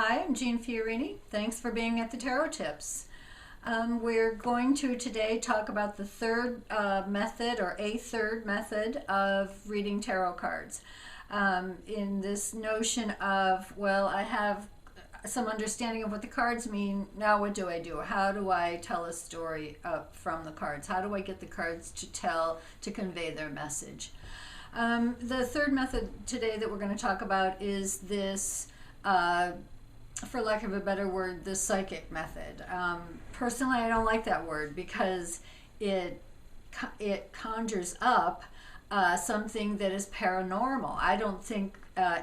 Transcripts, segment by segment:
Hi, I'm Jeanne Fiorini. Thanks for being at the Tarot Tips. We're going to today talk about the third method, or a third method of reading tarot cards. In this notion of, well, I have some understanding of what the cards mean, now what do I do? How do I tell a story from the cards? How do I get the cards to convey their message? The third method today that we're going to talk about is this, for lack of a better word, the psychic method. Personally, I don't like that word because it conjures up something that is paranormal. I don't think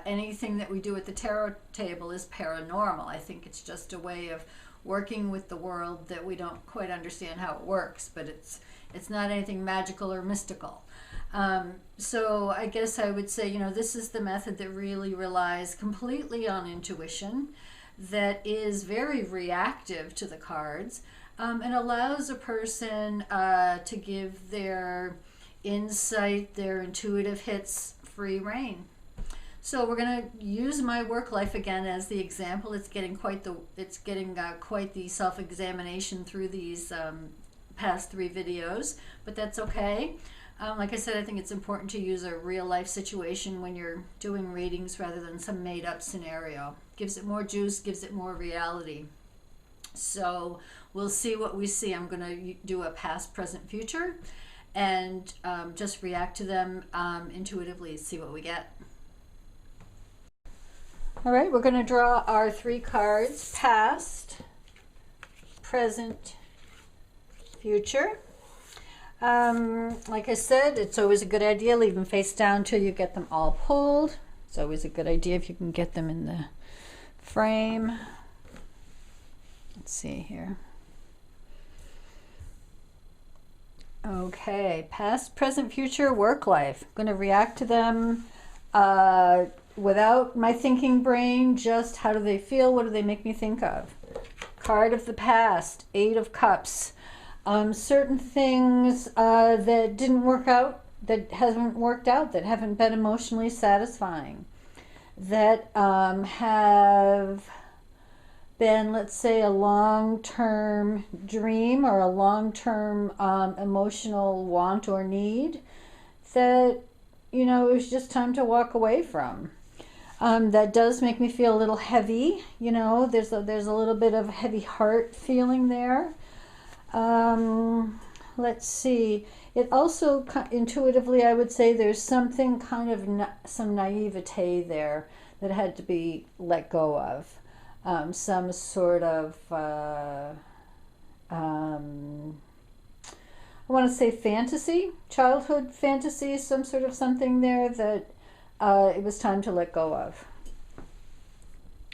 anything that we do at the tarot table is paranormal. I think it's just a way of working with the world that we don't quite understand how it works, but it's not anything magical or mystical. So I guess I would say, this is the method that really relies completely on intuition, that is very reactive to the cards, and allows a person to give their insight, their intuitive hits, free rein. So we're going to use my work life again as the example. It's getting quite the self-examination through these past 3 videos, but that's okay. Like I said, I think it's important to use a real life situation when you're doing readings rather than some made up scenario. Gives it more juice, gives it more reality. So we'll see what we see. I'm going to do a past, present, future, and just react to them intuitively, see what we get. All right, we're going to draw our 3 cards: past, present, future. Like I said, it's always a good idea, leave them face down till you get them all pulled. It's always a good idea if you can get them in the frame. Let's see here. Okay, past, present, future, work life. I'm going to react to them without my thinking brain, just how do they feel, what do they make me think of. Card of the past, 8 of Cups. Certain things that didn't work out, that haven't worked out, that haven't been emotionally satisfying, that have been, let's say, a long-term dream or a long-term emotional want or need that, it was just time to walk away from. That does make me feel a little heavy, there's a little bit of heavy heart feeling there. Let's see. It also, intuitively, I would say there's something kind of, some naivete there that had to be let go of. Some sort of, I want to say fantasy, childhood fantasy, some sort of something there that it was time to let go of.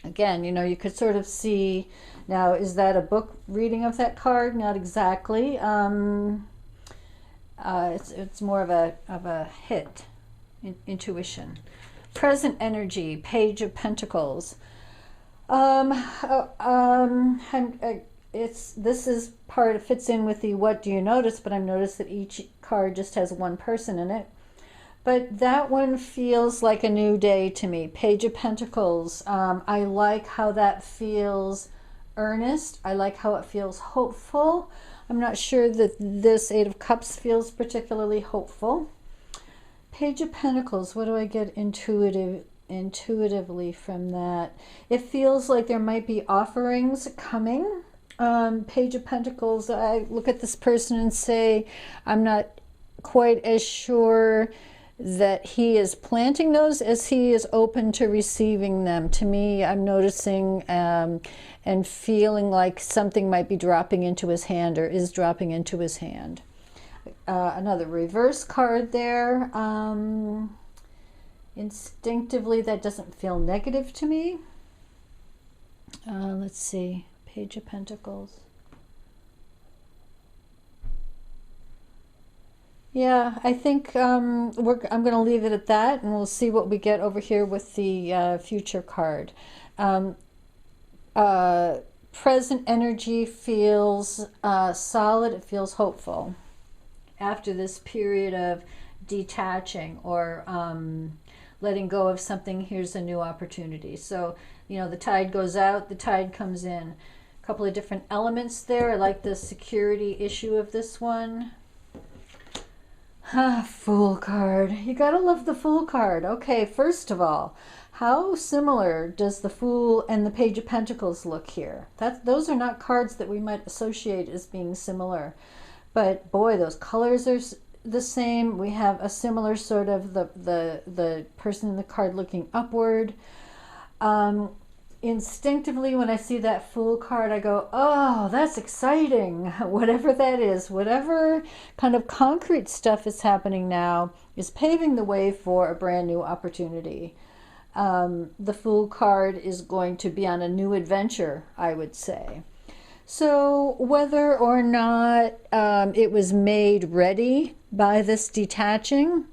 Again, you could sort of see, now is that a book reading of that card? Not exactly. It's more of a hit, intuition. Present energy, Page of Pentacles. Fits in with the what do you notice, but I've noticed that each card just has one person in it. But that one feels like a new day to me. Page of Pentacles. I like how that feels earnest. I like how it feels hopeful. I'm not sure that this 8 of Cups feels particularly hopeful. Page of Pentacles. What do I get intuitively from that? It feels like there might be offerings coming. Page of Pentacles. I look at this person and say, I'm not quite as sure that he is planting those as he is open to receiving them. To me, I'm noticing and feeling like something might be dropping into his hand or is dropping into his hand. Another reverse card there. Instinctively, that doesn't feel negative to me. Let's see. Page of Pentacles. Yeah, I think I'm going to leave it at that, and we'll see what we get over here with the future card. Present energy feels solid. It feels hopeful after this period of detaching, or letting go of something, here's a new opportunity. So, you know, the tide goes out, the tide comes in. A couple of different elements there. I like the security issue of this one. Fool card. You gotta love the Fool card. Okay, first of all, how similar does the Fool and the Page of Pentacles look here? Those are not cards that we might associate as being similar. But boy, those colors are the same. We have a similar sort of the person in the card looking upward. Instinctively, when I see that Fool card, I go, oh, that's exciting. Whatever that is, whatever kind of concrete stuff is happening now is paving the way for a brand new opportunity. The Fool card is going to be on a new adventure, I would say. So whether or not it was made ready by this detaching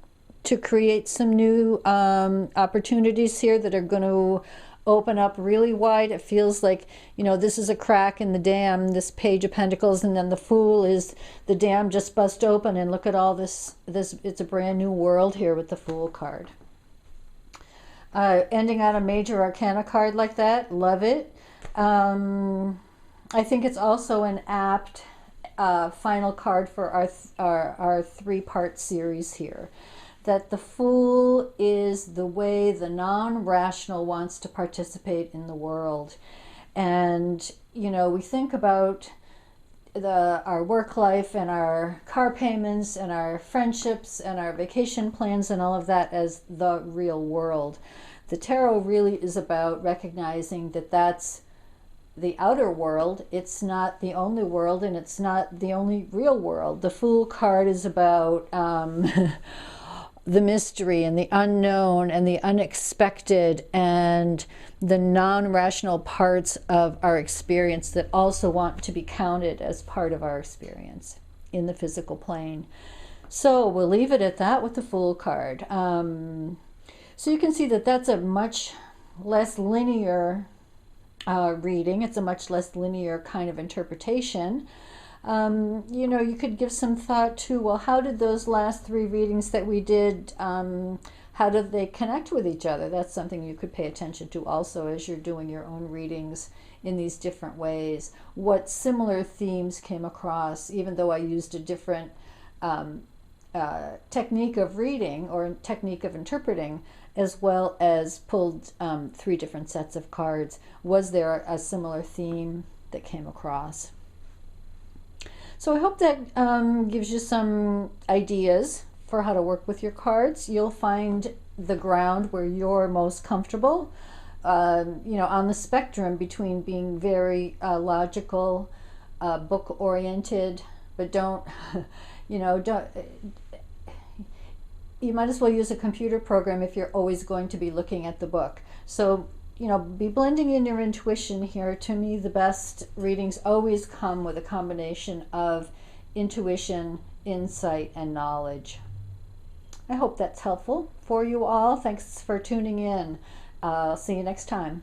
to create some new opportunities here that are going to open up really wide, it feels like, you know, this is a crack in the dam, this Page of Pentacles, and then the Fool is the dam just bust open, and look at all this, it's a brand new world here with the Fool card. Ending on a major arcana card like that, love it. I think it's also an apt final card for our three-part series here. That the Fool is the way the non-rational wants to participate in the world. And, you know, we think about our work life and our car payments and our friendships and our vacation plans and all of that as the real world. The tarot really is about recognizing that that's the outer world. It's not the only world, and it's not the only real world. The Fool card is about the mystery and the unknown and the unexpected and the non-rational parts of our experience that also want to be counted as part of our experience in the physical plane. So we'll leave it at that with the Fool card. So you can see that that's a much less linear reading. It's a much less linear kind of interpretation. You know, you could give some thought to, well, how did those last three readings that we did, how did they connect with each other? That's something you could pay attention to also as you're doing your own readings in these different ways. What similar themes came across, even though I used a different technique of reading or technique of interpreting, as well as pulled three different sets of cards. Was there a similar theme that came across? So I hope that gives you some ideas for how to work with your cards. You'll find the ground where you're most comfortable, you know, on the spectrum between being very logical, book-oriented, but don't, you know, you might as well use a computer program if you're always going to be looking at the book. So, you know, be blending in your intuition here. To me, the best readings always come with a combination of intuition, insight, and knowledge. I hope that's helpful for you all. Thanks for tuning in. I'll see you next time.